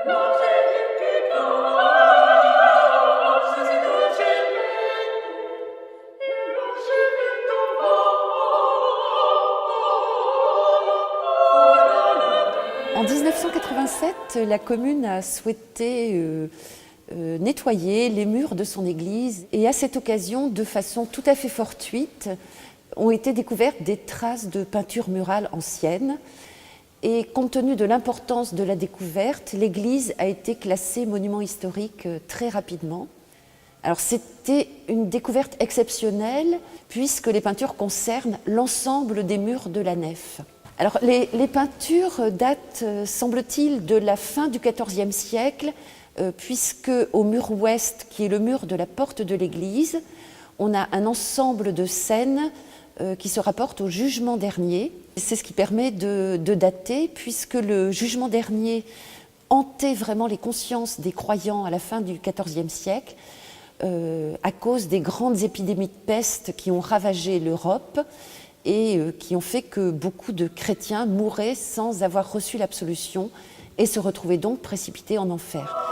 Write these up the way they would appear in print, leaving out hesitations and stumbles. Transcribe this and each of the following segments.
En 1987, la commune a souhaité nettoyer les murs de son église et à cette occasion, de façon tout à fait fortuite, ont été découvertes des traces de peinture murale ancienne. Et compte tenu de l'importance de la découverte, l'église a été classée monument historique très rapidement. Alors c'était une découverte exceptionnelle puisque les peintures concernent l'ensemble des murs de la nef. Alors les peintures datent, semble-t-il, de la fin du XIVe siècle, puisque au mur ouest, qui est le mur de la porte de l'église, on a un ensemble de scènes qui se rapportent au jugement dernier. C'est ce qui permet de dater, puisque le jugement dernier hantait vraiment les consciences des croyants à la fin du XIVe siècle, à cause des grandes épidémies de peste qui ont ravagé l'Europe et qui ont fait que beaucoup de chrétiens mouraient sans avoir reçu l'absolution et se retrouvaient donc précipités en enfer.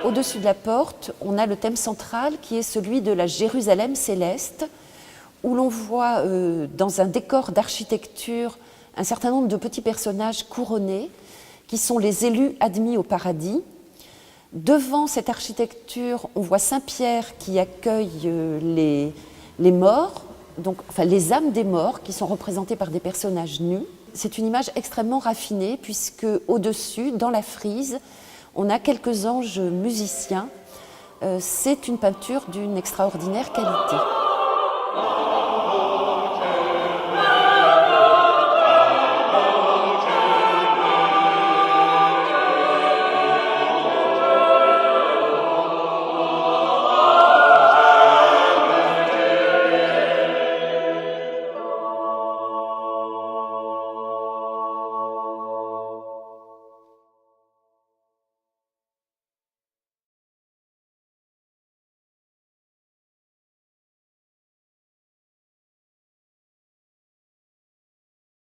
Au-dessus de la porte, on a le thème central qui est celui de la Jérusalem céleste, où l'on voit dans un décor d'architecture un certain nombre de petits personnages couronnés qui sont les élus admis au paradis. Devant cette architecture, on voit Saint-Pierre qui accueille les morts, donc, enfin les âmes des morts qui sont représentées par des personnages nus. C'est une image extrêmement raffinée puisque au-dessus, dans la frise, on a quelques anges musiciens. C'est une peinture d'une extraordinaire qualité.